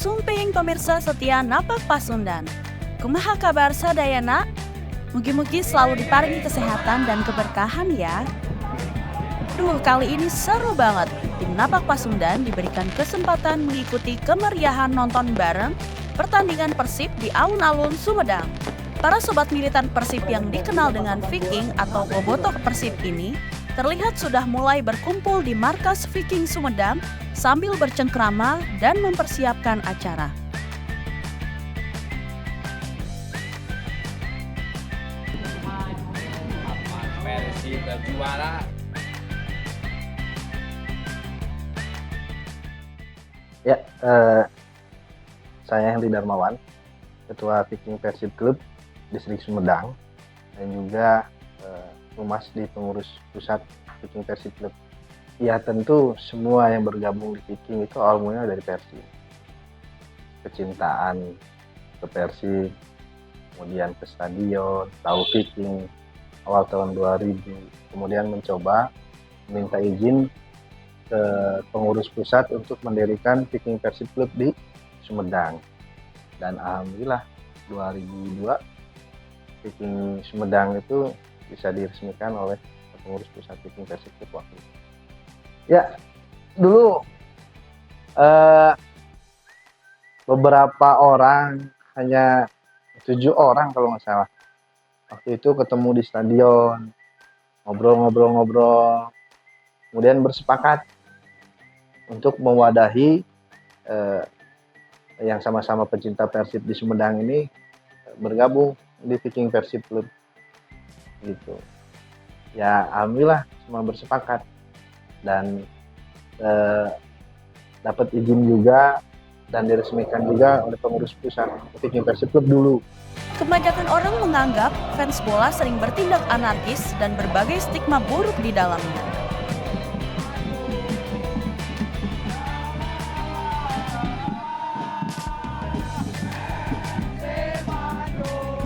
sumping pemirsa setia Napak Pasundan. Kumaha kabar sadayana? Mugi-mugi selalu diparingi kesehatan dan keberkahan ya. Kali ini seru banget. Tim Napak Pasundan diberikan kesempatan mengikuti kemeriahan nonton bareng pertandingan Persib di alun-alun Sumedang. Para sobat militan Persib yang dikenal dengan Viking atau Bobotoh Persib ini terlihat sudah mulai berkumpul di markas Viking Sumedang sambil bercengkrama dan mempersiapkan acara. Persib berjuara. Ya, saya Henry Darmawan, Ketua Viking Persib Club Distrik Sumedang, dan juga Humas di Pengurus Pusat Viking Persib Club. Ya tentu semua yang bergabung di Viking itu awal mulanya dari Persib. Kecintaan ke Persib, kemudian ke stadion, tahu Viking awal tahun 2000, kemudian mencoba minta izin ke pengurus pusat untuk mendirikan Viking Persib Club di Sumedang. Dan alhamdulillah 2002 Viking Sumedang itu bisa diresmikan oleh pengurus pusat Viking Persib Club waktu itu. Ya, dulu beberapa orang, hanya 7 orang kalau nggak salah. Waktu itu ketemu di stadion, ngobrol-ngobrol, kemudian bersepakat untuk mewadahi yang sama-sama pecinta Persib di Sumedang ini bergabung di Viking Persib Club gitu. Ya alhamdulillah semua bersepakat dan dapat izin juga dan diresmikan juga oleh pengurus pusat Viking Persib Club dulu. Kebanyakan orang menganggap fans bola sering bertindak anarkis dan berbagai stigma buruk di dalamnya.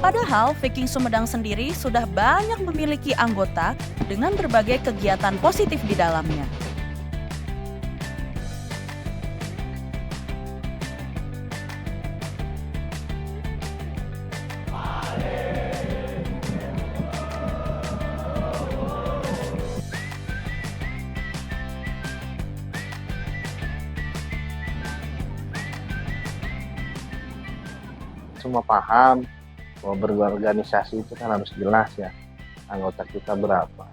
Padahal Viking Sumedang sendiri sudah banyak memiliki anggota dengan berbagai kegiatan positif di dalamnya. Semua paham bahwa berorganisasi itu kan harus jelas ya, anggota kita berapa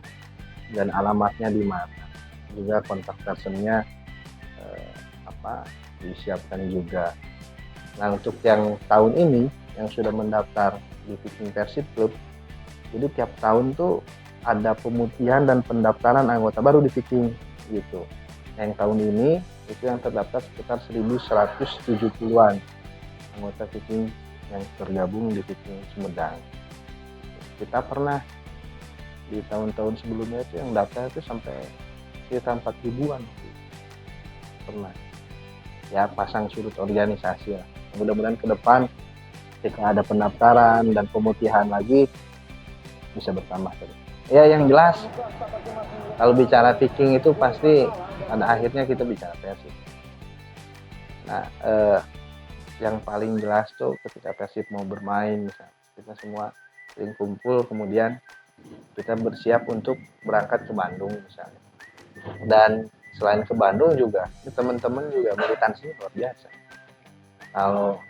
dan alamatnya di mana, juga kontak personnya disiapkan juga. Nah untuk yang tahun ini yang sudah mendaftar di Viking Persib Club, jadi tiap tahun tuh ada pemutihan dan pendaftaran anggota baru di Viking gitu. Yang tahun ini itu yang terdaftar sekitar 1170-an anggota Viking yang tergabung di Viking Sumedang. Kita pernah di tahun-tahun sebelumnya itu yang daftar itu sampai sekitar 4.000-an pernah. Ya pasang surut organisasi ya. Mudah-mudahan ke depan ketika ada pendaftaran dan pemutihan lagi bisa bertambah terus. Ya yang jelas kalau bicara Viking itu pasti pada akhirnya kita bicara Persib. Nah yang paling jelas tuh ketika Persib mau bermain misalnya, kita semua sering kumpul, kemudian kita bersiap untuk berangkat ke Bandung misalnya. Dan selain ke Bandung juga teman-teman juga militansinya luar biasa. Kalau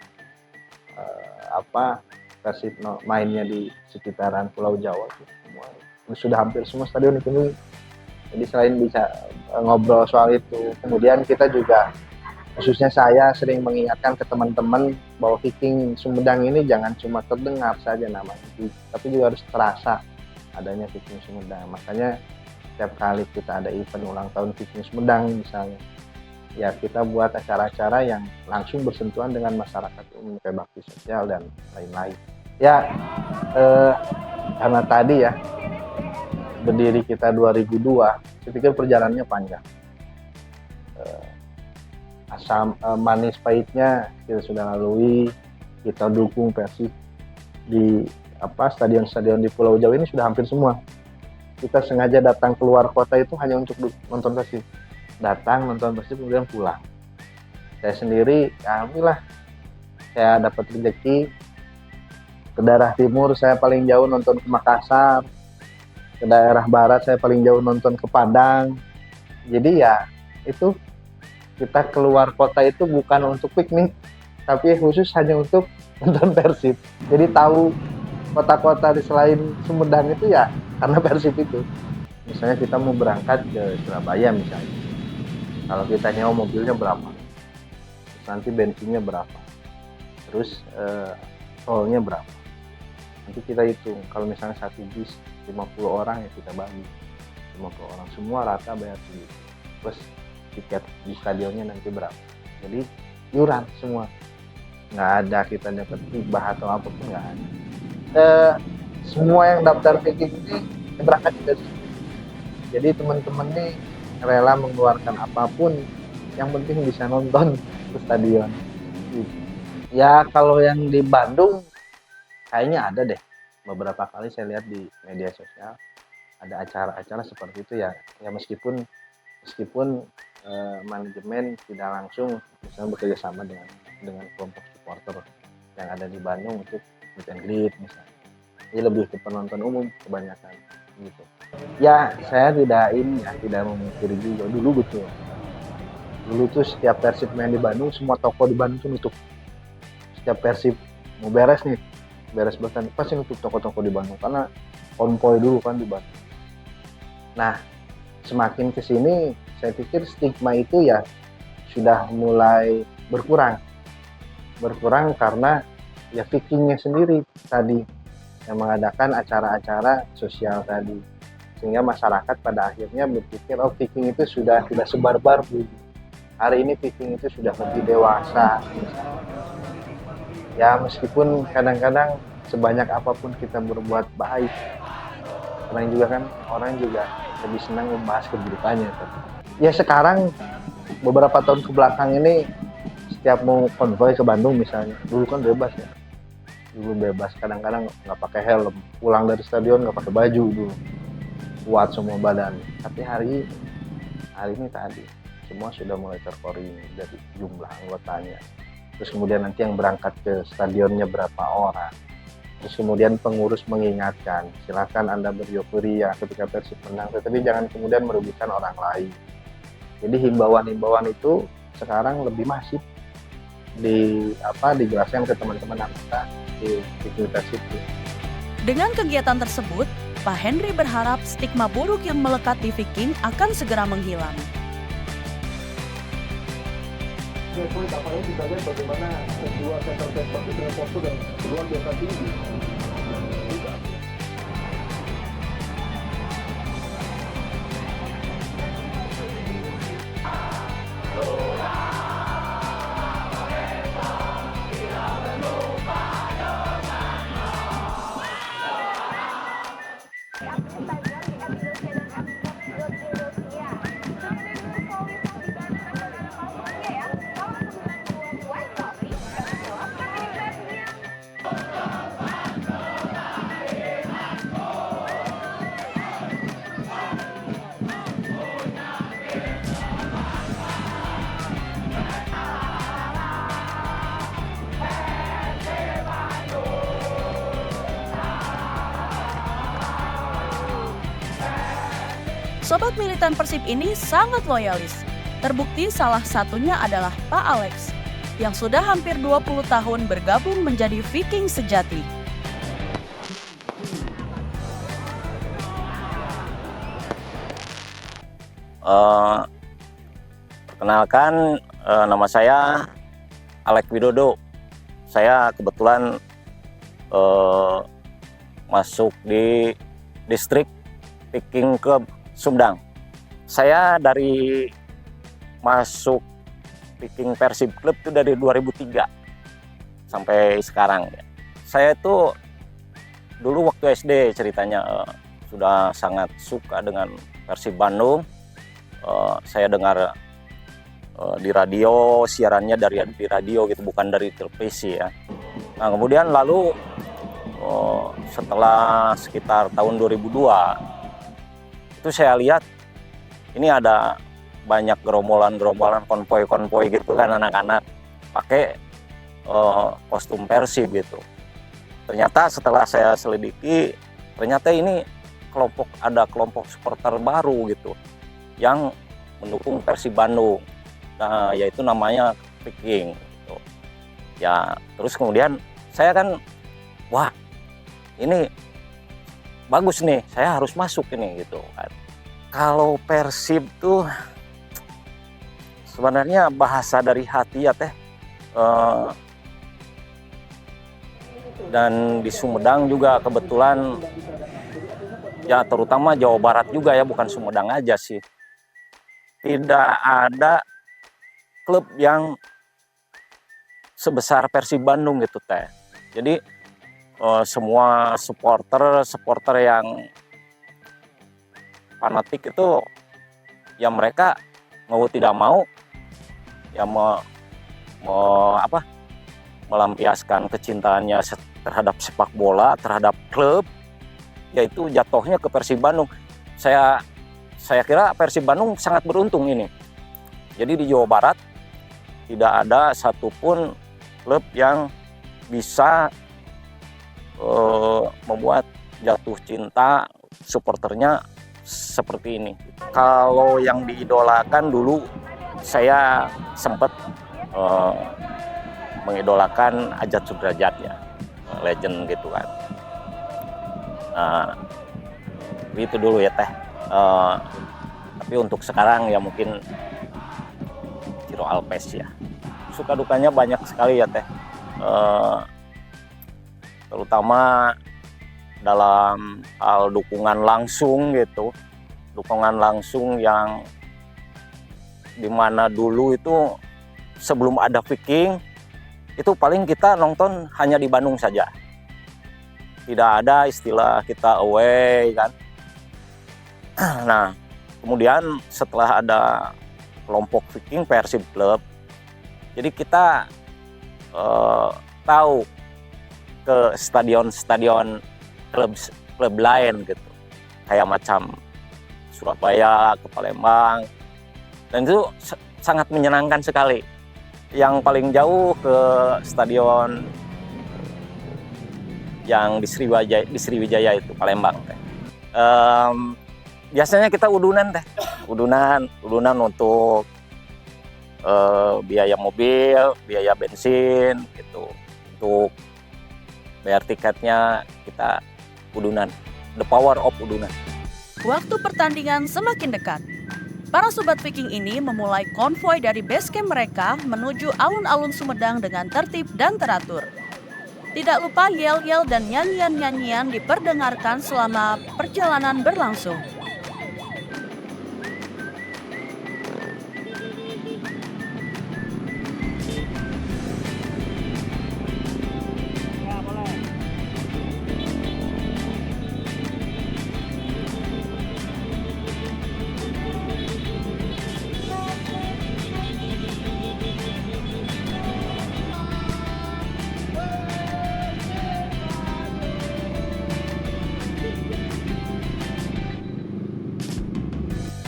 Persib mainnya di sekitaran Pulau Jawa semua sudah hampir semua stadion dipenuhi. Jadi selain bisa ngobrol soal itu, kemudian kita juga khususnya saya sering mengingatkan ke teman-teman bahwa Viking Sumedang ini jangan cuma terdengar saja namanya, tapi juga harus terasa adanya Viking Sumedang. Makanya setiap kali kita ada event ulang tahun Viking Sumedang misalnya, ya kita buat acara-acara yang langsung bersentuhan dengan masyarakat umum kayak bakti sosial dan lain-lain. Ya karena tadi ya berdiri kita 2002, saya pikir perjalanannya panjang. Asam manis pahitnya kita sudah lalui, kita dukung Persib di stadion-stadion di Pulau Jawa ini sudah hampir semua. Kita sengaja datang keluar kota itu hanya untuk nonton Persib. Datang nonton Persib kemudian pulang. Saya sendiri, ya alhamdulillah, saya dapat rezeki ke daerah timur. Saya paling jauh nonton ke Makassar, ke daerah barat saya paling jauh nonton ke Padang. Jadi ya itu, kita keluar kota itu bukan untuk piknik, tapi khusus hanya untuk nonton Persib. Jadi tahu kota-kota di selain Sumedang itu ya karena Persib itu. Misalnya kita mau berangkat ke Surabaya misalnya, kalau kita nyewa mobilnya berapa, terus nanti bensinnya berapa, terus tolnya berapa, nanti kita hitung. Kalau misalnya satu bis 50 orang ya kita bagi 50 orang, semua rata bayar segitu, plus tiket di stadionnya nanti berapa. Jadi iuran semua, nggak ada kita dapat hibah atau apapun, nggak ada. Semua yang daftar Viking ini berangkat dari sini. Jadi teman-teman nih rela mengeluarkan apapun, yang penting bisa nonton ke stadion. Ya kalau yang di Bandung kayaknya ada deh, beberapa kali saya lihat di media sosial ada acara-acara seperti itu ya. Ya meskipun manajemen tidak langsung misalnya bekerja sama dengan kelompok supporter yang ada di Bandung untuk meet and greet misalnya. Ini lebih ke penonton umum kebanyakan gitu. Ya saya tidak memungkiri juga, dulu betul. Dulu tuh setiap Persib main di Bandung, semua toko di Bandung tuh nutup. Setiap Persib mau beres bertanding pasti nutup toko-toko di Bandung karena konvoy dulu kan di Bandung. Nah, semakin kesini saya pikir stigma itu ya sudah mulai berkurang karena ya Vikingnya sendiri tadi yang mengadakan acara-acara sosial tadi, sehingga masyarakat pada akhirnya berpikir oh Viking itu sudah tidak sebarbar dulu. Hari ini Viking itu sudah lebih dewasa misalnya. Ya meskipun kadang-kadang sebanyak apapun kita berbuat baik, orang juga lebih senang membahas keburukannya. Ya sekarang beberapa tahun kebelakang ini setiap mau konvoy ke Bandung misalnya, dulu kan bebas ya. Dulu bebas, kadang-kadang nggak pakai helm, pulang dari stadion nggak pakai baju dulu, kuat semua badan. Tapi hari ini tadi semua sudah mulai terkoordinir dari jumlah anggotanya. Terus kemudian nanti yang berangkat ke stadionnya berapa orang. Terus kemudian pengurus mengingatkan, silakan Anda bereuforia ketika Persib menang, tetapi jangan kemudian merugikan orang lain. Jadi himbauan-himbauan itu sekarang lebih masif dijelaskan ke teman-teman anggota di Persib. Dengan kegiatan tersebut, Pak Henry berharap stigma buruk yang melekat di Viking akan segera menghilang. Poin apalagi kita lihat bagaimana kedua center back itu dengan postur yang luar biasa tinggi. Sobat militan Persib ini sangat loyalis. Terbukti salah satunya adalah Pak Alex, yang sudah hampir 20 tahun bergabung menjadi Viking sejati. Perkenalkan, nama saya Alex Widodo. Saya kebetulan masuk di distrik Viking Club Sumedang. Saya dari masuk Viking Persib Club itu dari 2003 sampai sekarang. Saya itu dulu waktu SD ceritanya sudah sangat suka dengan Persib Bandung. Saya dengar di radio, siarannya di radio gitu, bukan dari televisi ya. Nah kemudian lalu setelah sekitar tahun 2002 itu saya lihat ini ada banyak gerombolan-gerombolan, konvoi-konvoi gitu kan, anak-anak pakai kostum Persib gitu. Ternyata setelah saya selidiki, ternyata ini ada kelompok supporter baru gitu yang mendukung Persib Bandung. Nah, yaitu namanya Viking gitu. Ya, terus kemudian saya kan, wah, ini bagus nih, saya harus masuk ini gitu kan. Kalau Persib tuh sebenarnya bahasa dari hati ya teh. Dan di Sumedang juga kebetulan, ya terutama Jawa Barat juga ya, bukan Sumedang aja sih, tidak ada klub yang sebesar Persib Bandung gitu teh. Jadi semua supporter yang fanatik itu ya mereka mau tidak mau ya melampiaskan kecintaannya terhadap sepak bola, terhadap klub, yaitu jatuhnya ke Persib Bandung. Saya kira Persib Bandung sangat beruntung ini. Jadi di Jawa Barat tidak ada satupun klub yang bisa membuat jatuh cinta supporternya seperti ini. Kalau yang diidolakan dulu, saya sempat mengidolakan Ajat Sudrajat ya, legend gitu kan. Nah, itu dulu ya teh. Tapi untuk sekarang ya mungkin Ciro Alpes ya. Suka dukanya banyak sekali ya teh. Terutama dalam hal dukungan langsung gitu. Dukungan langsung yang dimana dulu itu sebelum ada Viking, itu paling kita nonton hanya di Bandung saja. Tidak ada istilah kita away kan. Nah, kemudian setelah ada kelompok Viking Persib Club, jadi kita tahu ke stadion-stadion klub lain gitu. Kayak macam Surabaya, ke Palembang. Dan itu sangat menyenangkan sekali. Yang paling jauh ke stadion yang di Sriwijaya itu, Palembang. Biasanya kita udunan teh, udunan untuk biaya mobil, biaya bensin gitu. Untuk bayar tiketnya kita udunan, the power of udunan. Waktu pertandingan semakin dekat. Para sobat Viking ini memulai konvoi dari base camp mereka menuju alun-alun Sumedang dengan tertib dan teratur. Tidak lupa yel-yel dan nyanyian-nyanyian diperdengarkan selama perjalanan berlangsung.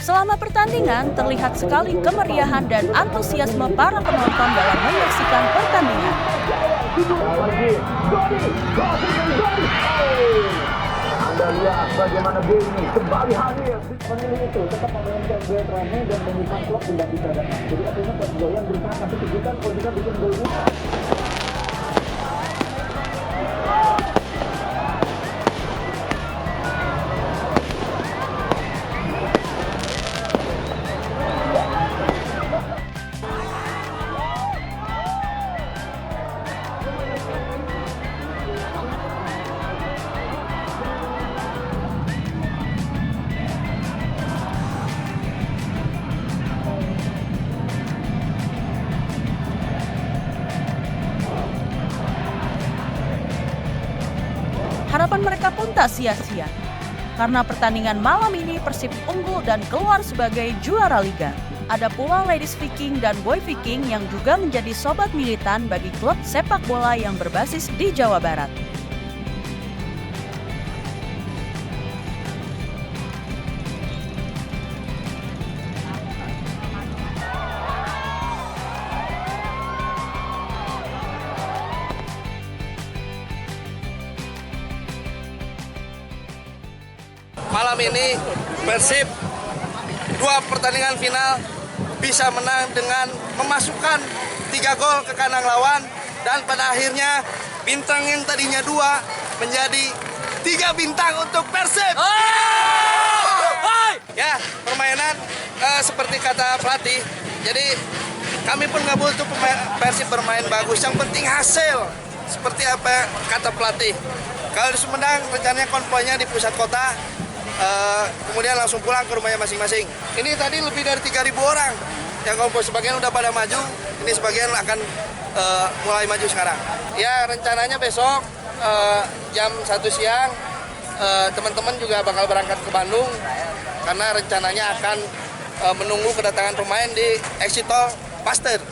Selama pertandingan, terlihat sekali kemeriahan dan antusiasme para penonton dalam menyaksikan pertandingan. Anda lihat bagaimana game ini kembali hadir. Pemilih itu tetap memainkan gaya ramai dan menyimpan klub tidak bisa datang. Jadi artinya Pep Boyan berusaha tapi tunjukkan kalau bisa bikin gol. Harapan mereka pun tak sia-sia. Karena pertandingan malam ini Persib unggul dan keluar sebagai juara liga. Ada pula Ladies Viking dan Boy Viking yang juga menjadi sobat militan bagi klub sepak bola yang berbasis di Jawa Barat. malam ini Persib 2 pertandingan final bisa menang dengan memasukkan 3 gol ke kandang lawan, dan pada akhirnya bintang yang tadinya 2 menjadi 3 bintang untuk Persib. Ya, permainan seperti kata pelatih. Jadi kami pun nggak butuh Persib bermain bagus, yang penting hasil. Seperti apa kata pelatih. Kalau di Sumedang rencananya konvoynya di pusat kota, kemudian langsung pulang ke rumahnya masing-masing. Ini tadi lebih dari 3.000 orang yang konvoy, sebagian udah pada maju, ini sebagian akan mulai maju sekarang. Ya, rencananya besok jam 1 siang teman-teman juga bakal berangkat ke Bandung karena rencananya akan menunggu kedatangan pemain di exit tol Pasteur.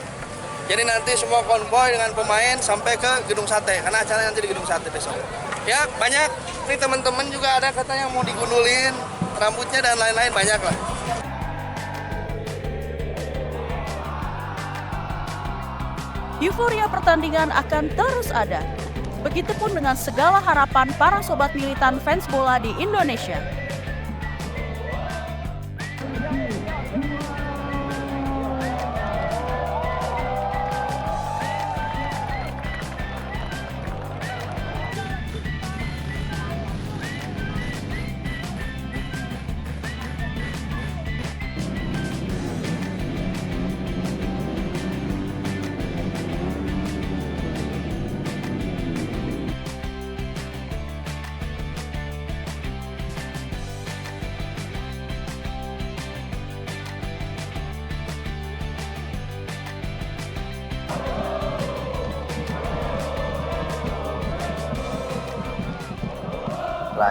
Jadi nanti semua konvoy dengan pemain sampai ke Gedung Sate, karena acara nanti di Gedung Sate besok. Ya, banyak. Ini teman-teman juga ada katanya mau digundulin rambutnya dan lain-lain, banyak lah. Euforia pertandingan akan terus ada. Begitupun dengan segala harapan para sobat militan fans bola di Indonesia.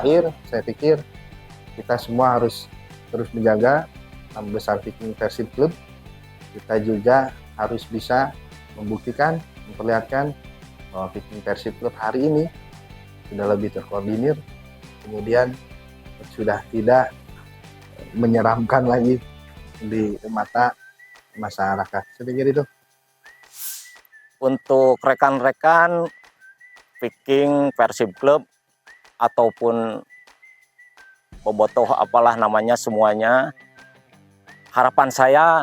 Terakhir, saya pikir kita semua harus terus menjaga nama besar Viking Persib Club. Kita juga harus bisa membuktikan, memperlihatkan bahwa Viking Persib Club hari ini sudah lebih terkoordinir, kemudian sudah tidak menyeramkan lagi di mata masyarakat. Saya pikir itu. Untuk rekan-rekan Viking Persib Club ataupun bobotoh apalah namanya semuanya, harapan saya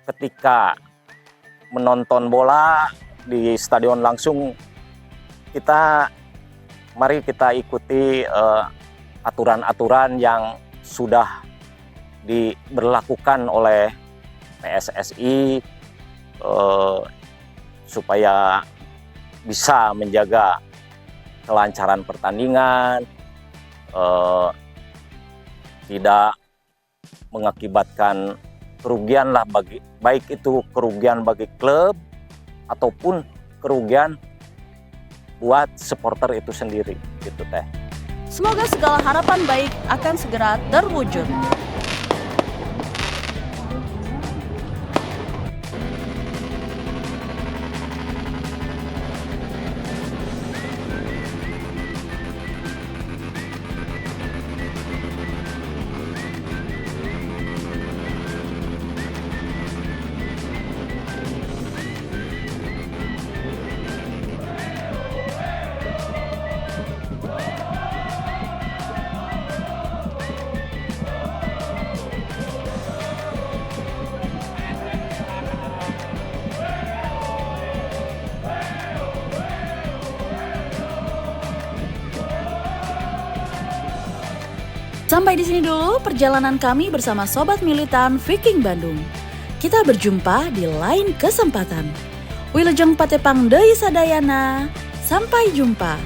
ketika menonton bola di stadion langsung, mari kita ikuti aturan-aturan yang sudah diberlakukan oleh PSSI supaya bisa menjaga kelancaran pertandingan, tidak mengakibatkan kerugian lah baik itu kerugian bagi klub ataupun kerugian buat supporter itu sendiri, gitu teh. Semoga segala harapan baik akan segera terwujud. Sampai di sini dulu perjalanan kami bersama Sobat Militan Viking Bandung. Kita berjumpa di lain kesempatan. Wilujeng Patepang Deui Sadayana. Sampai jumpa.